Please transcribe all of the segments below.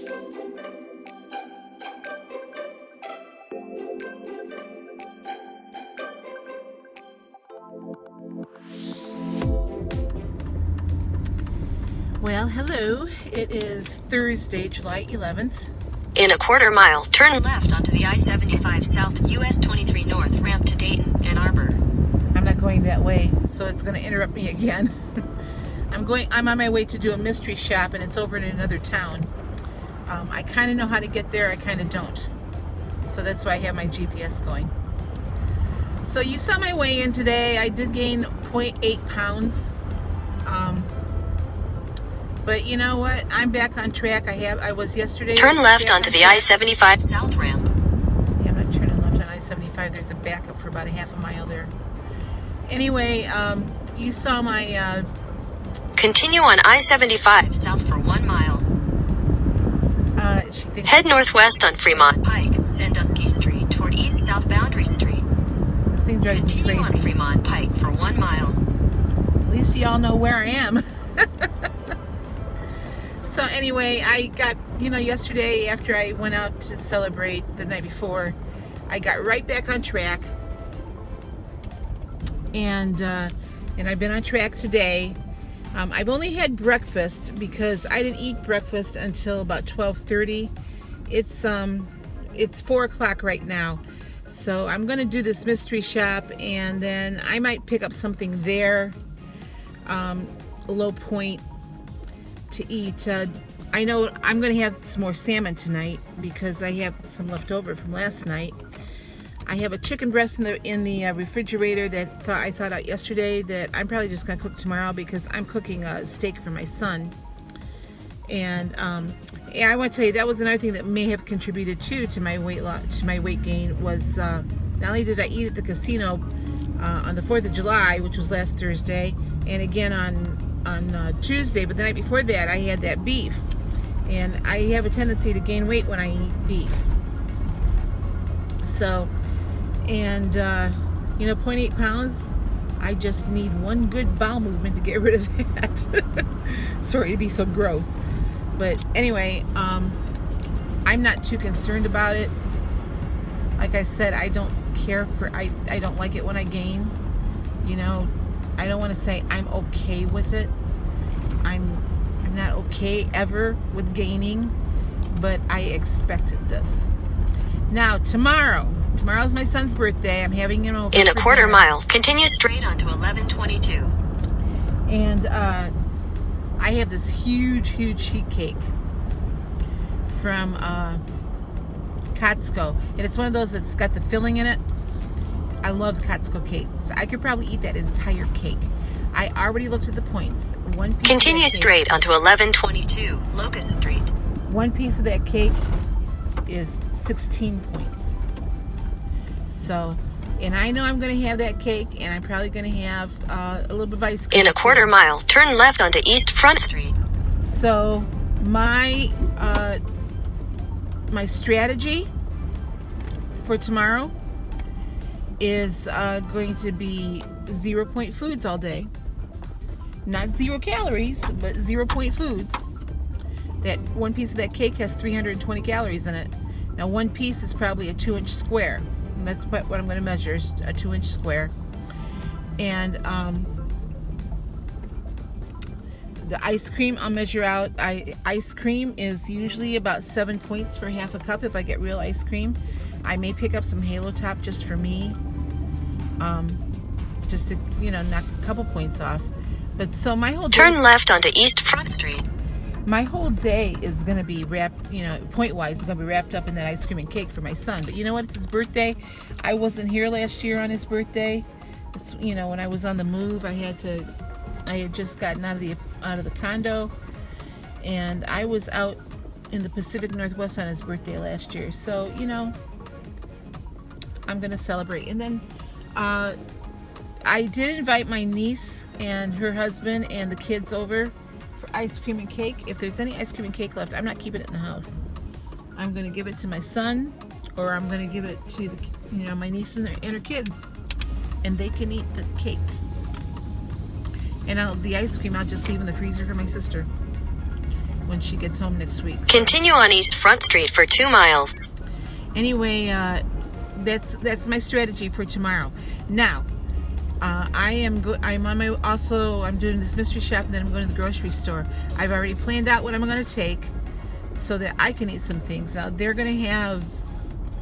Well, hello. It is Thursday, July 11th. In a quarter mile, turn left onto the I-75 South US 23 North ramp to Dayton, Ann Arbor. I'm not going that way, so it's going to interrupt me again. I'm on my way to do a mystery shop, and it's over in another town. I kind of know how to get there, I kind of don't. So that's why I have my GPS going. So you saw my weigh-in today. I did gain 0.8 pounds. But you know what? I'm back on track. I was yesterday. Turn left onto the I-75 South ramp. Yeah, I'm not turning left on I-75. There's a backup for about a half a mile there. Anyway, you saw my... Continue on I-75 South for 1 mile. Head northwest on Fremont Pike, Sandusky Street, toward east-south Boundary Street. This thing drives me crazy. Continue on Fremont Pike for 1 mile. At least y'all know where I am. So anyway, I got, yesterday after I went out to celebrate the night before, I got right back on track. And I've been on track today. I've only had breakfast because I didn't eat breakfast until about 12:30. It's 4 o'clock right now. So I'm going to do this mystery shop, and then I might pick up something there, a low point to eat. I know I'm going to have some more salmon tonight because I have some left over from last night. I have a chicken breast in the refrigerator that I thought out yesterday that I'm probably just going to cook tomorrow because I'm cooking a steak for my son. And I want to tell you, that was another thing that may have contributed to my weight loss, to my weight gain, was not only did I eat at the casino on the 4th of July, which was last Thursday, and again on Tuesday, but the night before that I had that beef, and I have a tendency to gain weight when I eat beef. So, and 0.8 pounds, I just need one good bowel movement to get rid of that. Sorry to be so gross, but anyway, I'm not too concerned about it. Like I said, I don't care for, I don't like it when I gain. I don't want to say I'm okay with it. I'm not okay ever with gaining, but I expected this. Now tomorrow's my son's birthday. I'm having him over. In a quarter mile, continue straight onto 1122. And I have this huge sheet cake from Costco, and it's one of those that's got the filling in it. I love Costco cakes. I could probably eat that entire cake. I already looked at the points. One piece Continue straight onto 1122 Locust Street. One piece of that cake is 16 points. So, and I know I'm going to have that cake, and I'm probably going to have a little bit of ice cream. In a quarter mile, turn left onto East Front Street. So, my strategy for tomorrow is going to be 0 point foods all day. Not 0 calories, but 0 point foods. That one piece of that cake has 320 calories in it. Now one piece is probably a 2-inch square. And that's what I'm going to measure, is a 2-inch square. And the ice cream I'll measure out. Ice cream is usually about 7 points for half a cup if I get real ice cream. I may pick up some Halo Top just for me. Just to, knock a couple points off. But so my whole day, turn left onto East Front Street. My whole day is going to be wrapped, point-wise, is going to be wrapped up in that ice cream and cake for my son. But you know what? It's his birthday. I wasn't here last year on his birthday. It's, when I was on the move, I had just gotten out of the condo, and I was out in the Pacific Northwest on his birthday last year. So, I'm going to celebrate. And then I did invite my niece and her husband and the kids over for ice cream and cake. If there's any ice cream and cake left, I'm not keeping it in the house. I'm going to give it to my son, or I'm going to give it to my niece and her kids, and they can eat the cake. And the ice cream I'll just leave in the freezer for my sister when she gets home next week. Continue on East Front Street for 2 miles. Anyway, that's my strategy for tomorrow. Now, I'm doing this mystery shop, and then I'm going to the grocery store. I've already planned out what I'm going to take so that I can eat some things. Now, they're going to have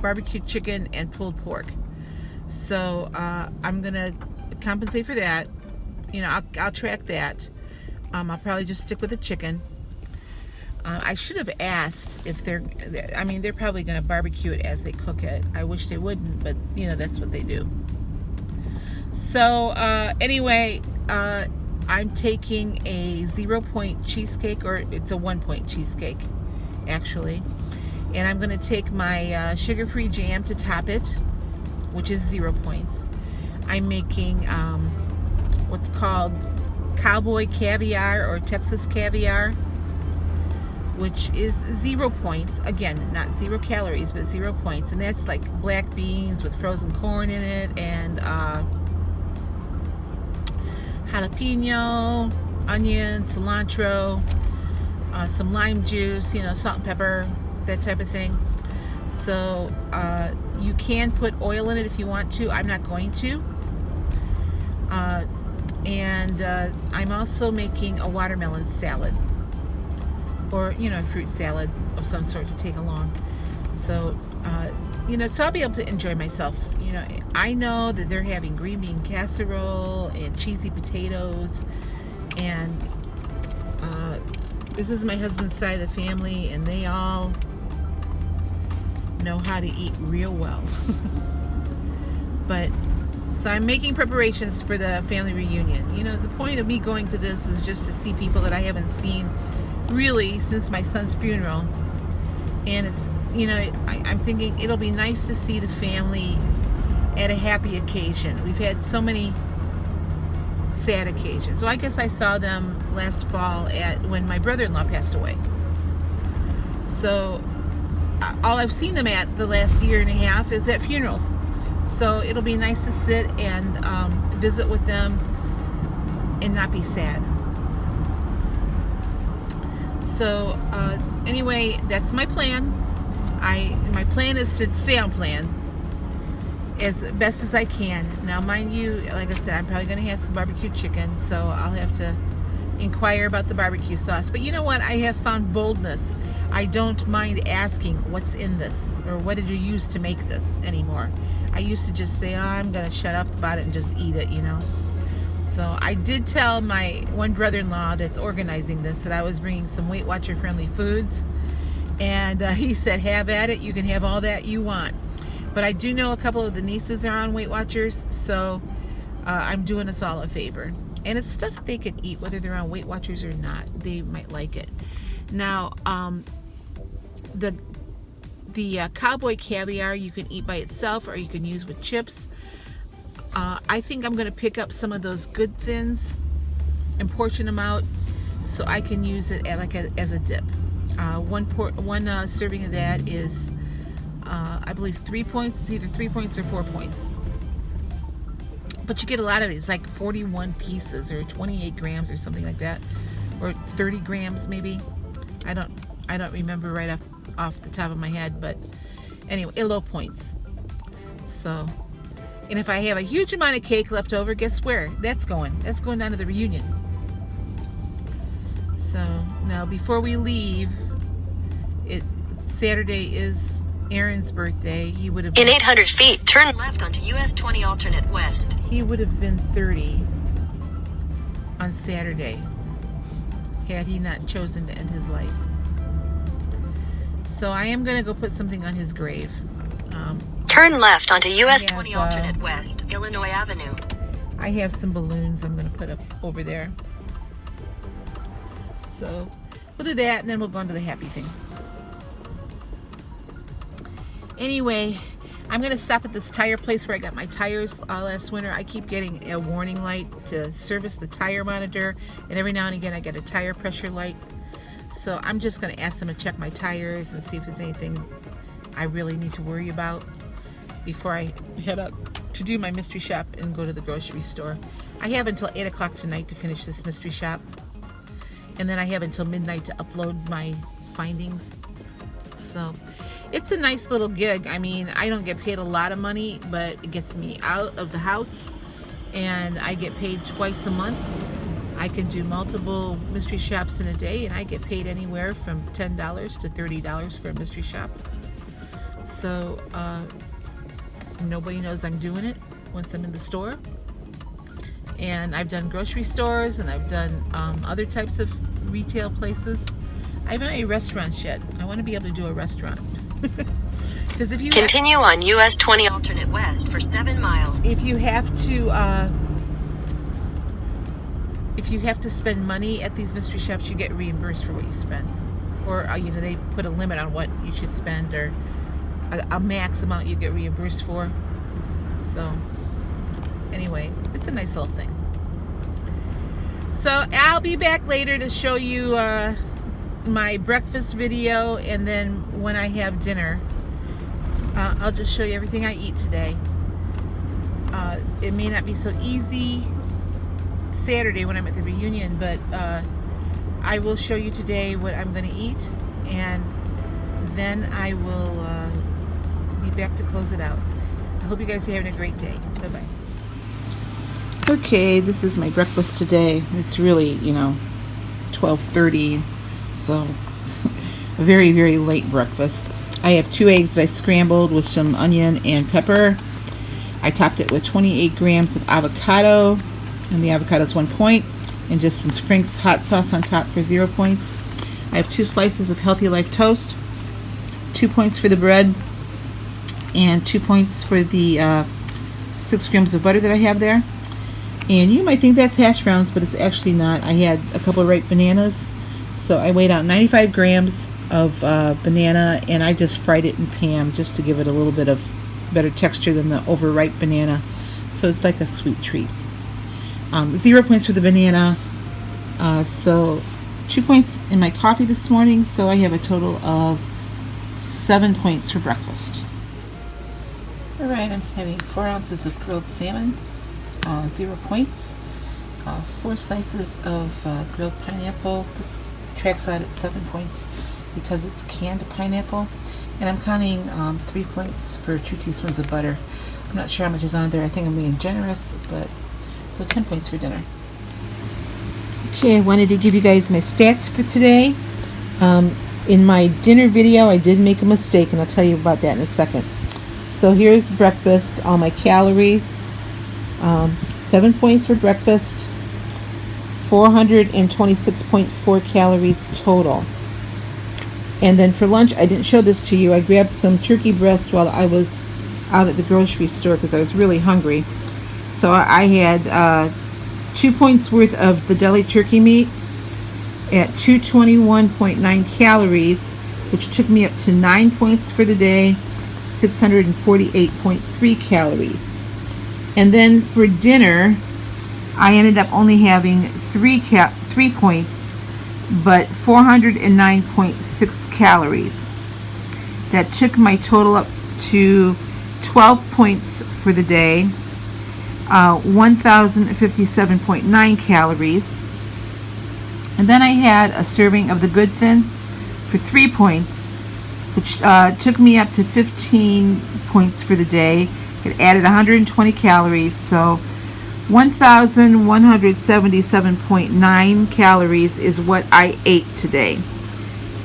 barbecue chicken and pulled pork. So I'm going to compensate for that. You know, I'll track that. I'll probably just stick with the chicken. I should have asked if they're probably going to barbecue it as they cook it. I wish they wouldn't, but you know, that's what they do. So anyway, I'm taking a 0-point cheesecake, or it's a 1-point cheesecake actually, and I'm going to take my sugar-free jam to top it, which is 0 points. I'm making what's called cowboy caviar or Texas caviar, which is 0 points. Again, not 0 calories, but 0 points. And that's like black beans with frozen corn in it, and jalapeno, onion, cilantro, some lime juice, you know, salt and pepper, that type of thing. So you can put oil in it if you want to. I'm not going to. And I'm also making a watermelon salad, or you know, a fruit salad of some sort to take along. So you know, so I'll be able to enjoy myself. You know, I know that they're having green bean casserole and cheesy potatoes, and this is my husband's side of the family, and they all know how to eat real well. But so I'm making preparations for the family reunion. You know, the point of me going to this is just to see people that I haven't seen really since my son's funeral. And it's, you know, I'm thinking it'll be nice to see the family at a happy occasion. We've had so many sad occasions. Well, I guess I saw them last fall when my brother-in-law passed away. So all I've seen them at the last year and a half is at funerals. So it'll be nice to sit and visit with them and not be sad. So anyway, that's my plan. My plan is to stay on plan as best as I can. Now, mind you, like I said, I'm probably going to have some barbecue chicken, so I'll have to inquire about the barbecue sauce. But you know what? I have found boldness. I don't mind asking what's in this, or what did you use to make this anymore. I used to just say, oh, I'm going to shut up about it and just eat it, you know. So I did tell my one brother-in-law that's organizing this that I was bringing some Weight Watcher friendly foods. And he said, have at it. You can have all that you want. But I do know a couple of the nieces are on Weight Watchers, so I'm doing us all a favor. And it's stuff they can eat, whether they're on Weight Watchers or not. They might like it. Now, the cowboy caviar you can eat by itself, or you can use with chips. I think I'm going to pick up some of those good thins and portion them out so I can use it as a dip. One serving of that is, I believe, 3 points. It's either 3 points or 4 points. But you get a lot of it. It's like 41 pieces or 28 grams or something like that, or 30 grams maybe. I don't remember right off the top of my head, but anyway, low points. So, and if I have a huge amount of cake left over, guess where? That's going down to the reunion. So now, before we leave, Saturday is Aaron's birthday. He would have in 800 feet, turn left onto US 20 alternate west. He would have been 30 on Saturday had he not chosen to end his life. So I am going to go put something on his grave. Turn left onto US 20 alternate west, Illinois Avenue. I have some balloons I'm going to put up over there. So we'll do that, and then we'll go into the happy thing. Anyway, I'm going to stop at this tire place where I got my tires last winter. I keep getting a warning light to service the tire monitor, and every now and again I get a tire pressure light. So I'm just going to ask them to check my tires and see if there's anything I really need to worry about before I head out to do my mystery shop and go to the grocery store. I have until 8 o'clock tonight to finish this mystery shop. and then I have until midnight to upload my findings. So it's a nice little gig. I mean, I don't get paid a lot of money, but it gets me out of the house, and I get paid twice a month. I can do multiple mystery shops in a day, and I get paid anywhere from $10 to $30 for a mystery shop. So nobody knows I'm doing it once I'm in the store. And I've done grocery stores, and I've done other types of retail places. I haven't done any restaurants yet. I want to be able to do a restaurant. Because if you continue on US 20 alternate west for 7 miles. If you have to spend money at these mystery shops, you get reimbursed for what you spend, or you know, they put a limit on what you should spend, or a max amount you get reimbursed for. So anyway, it's a nice little thing. So I'll be back later to show you my breakfast video, and then when I have dinner, I'll just show you everything I eat today. It may not be so easy Saturday when I'm at the reunion, but I will show you today what I'm going to eat, and then I will be back to close it out. I hope you guys are having a great day. Bye-bye. Okay, this is my breakfast today. It's really, you know, 12:30, so a very, very late breakfast. I have 2 eggs that I scrambled with some onion and pepper. I topped it with 28 grams of avocado, and the avocado is 1 point, and just some Frank's hot sauce on top for 0 points. I have 2 slices of Healthy Life toast, 2 points for the bread, and 2 points for the 6 grams of butter that I have there. And you might think that's hash browns, but it's actually not. I had a couple of ripe bananas, so I weighed out 95 grams of banana, and I just fried it in pan just to give it a little bit of better texture than the overripe banana. So it's like a sweet treat. 0 points for the banana. So 2 points in my coffee this morning, so I have a total of 7 points for breakfast. Alright, I'm having 4 ounces of grilled salmon, 0 points. 4 slices of grilled pineapple. This tracks out at 7 points because it's canned pineapple. And I'm counting 3 points for 2 teaspoons of butter. I'm not sure how much is on there. I think I'm being generous, but so 10 points for dinner. Okay, I wanted to give you guys my stats for today. In my dinner video, I did make a mistake, and I'll tell you about that in a second. So here's breakfast, all my calories. 7 points for breakfast, 426.4 calories total. And then for lunch, I didn't show this to you. I grabbed some turkey breast while I was out at the grocery store because I was really hungry. So I had 2 points worth of the deli turkey meat at 221.9 calories, which took me up to 9 points for the day, 648.3 calories. And then for dinner, I ended up only having 3 points, but 409.6 calories. That took my total up to 12 points for the day, 1,057.9 calories. And then I had a serving of the Good Thins for 3 points, which took me up to 15 points for the day. It added 120 calories, so 1,177.9 calories is what I ate today.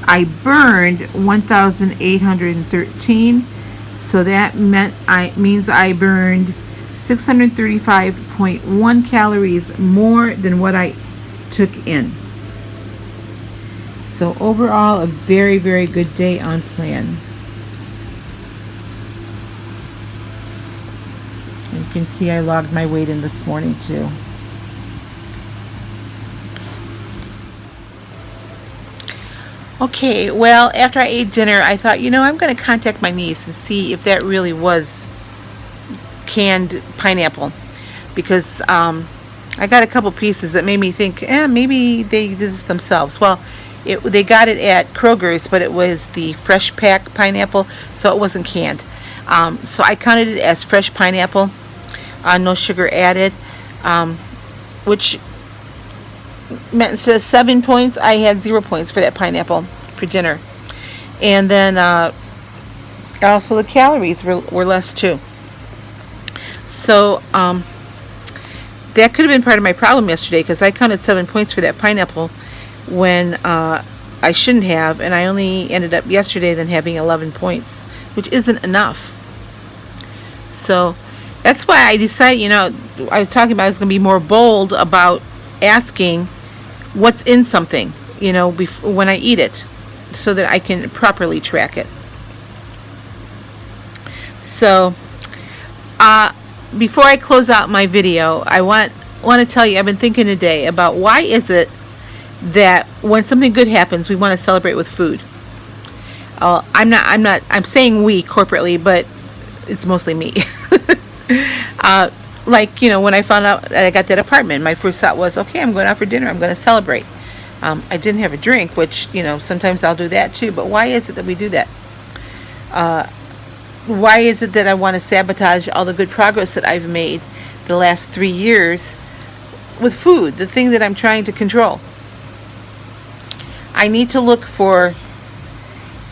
I burned 1,813, so that means I burned 635.1 calories more than what I took in. So overall, a very, very good day on plan. You can see I logged my weight in this morning too. Okay, well, after I ate dinner, I thought, you know, I'm going to contact my niece and see if that really was canned pineapple, because I got a couple pieces that made me think, maybe they did this themselves. Well, they got it at Kroger's, but it was the fresh pack pineapple, so it wasn't canned. So I counted it as fresh pineapple, no sugar added, which meant instead of 7 points, I had 0 points for that pineapple for dinner. And then also the calories were less too. So that could have been part of my problem yesterday, because I counted 7 points for that pineapple when I shouldn't have, and I only ended up yesterday then having 11 points, which isn't enough. So that's why I decided, I was talking about I was going to be more bold about asking what's in something, when I eat it, so that I can properly track it. So before I close out my video, I want to tell you, I've been thinking today about why is it that when something good happens, we want to celebrate with food. I'm saying we corporately, but it's mostly me. When I found out that I got that apartment, my first thought was, okay, I'm going out for dinner, I'm going to celebrate. I didn't have a drink, which, sometimes I'll do that too, but why is it that we do that? Why is it that I want to sabotage all the good progress that I've made the last 3 years with food, the thing that I'm trying to control? I need to look for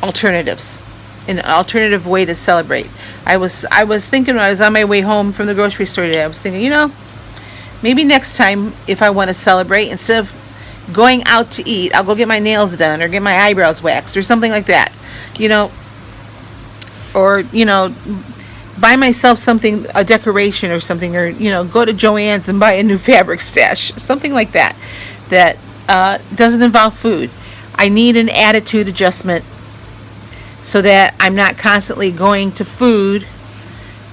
alternatives, an alternative way to celebrate. I was thinking when I was on my way home from the grocery store today, I was thinking, maybe next time if I want to celebrate, instead of going out to eat, I'll go get my nails done or get my eyebrows waxed or something like that, or buy myself something, a decoration or something, or go to Joann's and buy a new fabric stash, something like that doesn't involve food. I need an attitude adjustment so that I'm not constantly going to food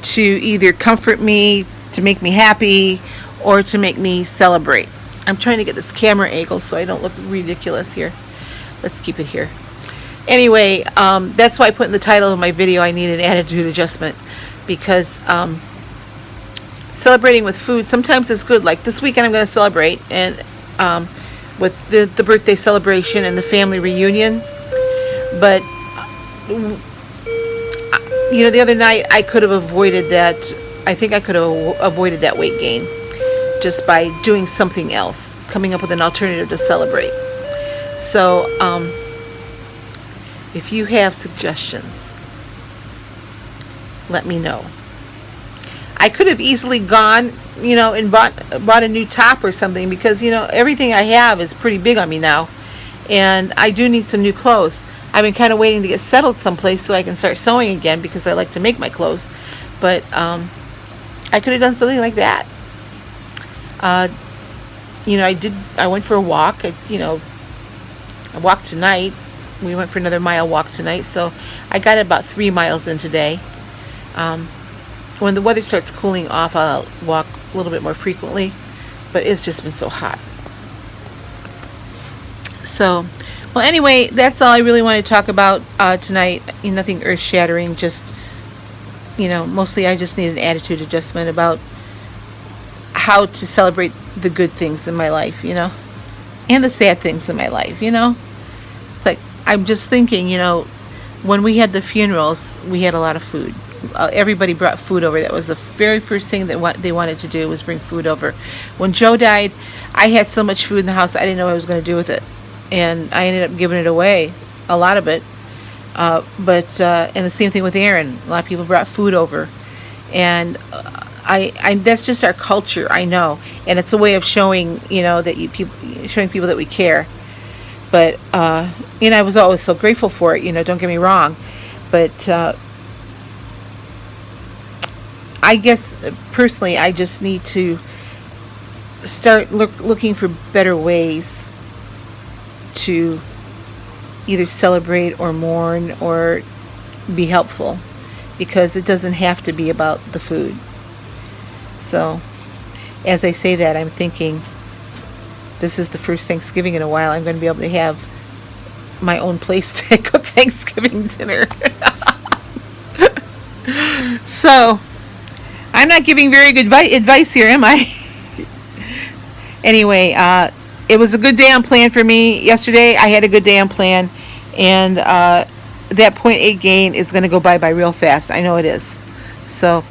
to either comfort me, to make me happy, or to make me celebrate. I'm trying to get this camera angle so I don't look ridiculous here. Let's keep it here. Anyway, that's why I put in the title of my video, I need an attitude adjustment, because celebrating with food sometimes is good. Like this weekend I'm going to celebrate and with the birthday celebration and the family reunion. But the other night I could have avoided that. I think I could have avoided that weight gain just by doing something else, coming up with an alternative to celebrate. So if you have suggestions, let me know. I could have easily gone, and bought a new top or something, because, everything I have is pretty big on me now, and I do need some new clothes. I've been kind of waiting to get settled someplace so I can start sewing again, because I like to make my clothes. But I could have done something like that. I went for a walk. I walked tonight. We went for another mile walk tonight, so I got about 3 miles in today. When the weather starts cooling off, I'll walk a little bit more frequently, but it's just been so hot. So, well, anyway, that's all I really want to talk about tonight. Nothing earth-shattering, just, mostly I just need an attitude adjustment about how to celebrate the good things in my life, and the sad things in my life, It's like, I'm just thinking, when we had the funerals, we had a lot of food. Everybody brought food over. That was the very first thing that they wanted to do, was bring food over. When Joe died, I had so much food in the house, I didn't know what I was going to do with it. And I ended up giving it away, a lot of it. And the same thing with Aaron. A lot of people brought food over. And I that's just our culture, I know. And it's a way of showing, showing people that we care. But, I was always so grateful for it, don't get me wrong. But I guess, personally, I just need to start looking for better ways to either celebrate or mourn or be helpful, because it doesn't have to be about the food. So, as I say that, I'm thinking, this is the first Thanksgiving in a while I'm going to be able to have my own place to cook Thanksgiving dinner. So, I'm not giving very good advice here, am I? Anyway, it was a good day on plan for me. Yesterday, I had a good day on plan, and that 0.8 gain is going to go by real fast. I know it is. So,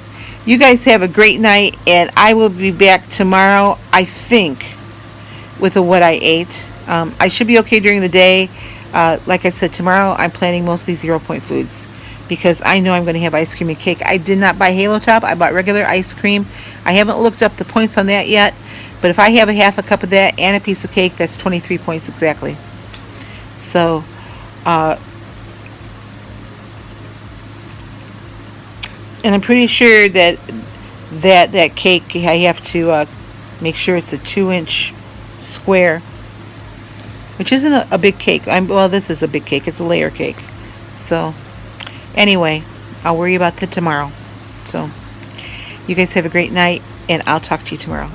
you guys have a great night, and I will be back tomorrow, I think, with what I ate. I should be okay during the day. Like I said, tomorrow I'm planning mostly 0 point foods because I know I'm going to have ice cream and cake. I did not buy Halo Top. I bought regular ice cream. I haven't looked up the points on that yet, but if I have a half a cup of that and a piece of cake, that's 23 points exactly. So, and I'm pretty sure that that cake, I have to make sure it's a 2-inch square, which isn't a big cake. Well, this is a big cake. It's a layer cake. So, anyway, I'll worry about that tomorrow. So, you guys have a great night, and I'll talk to you tomorrow.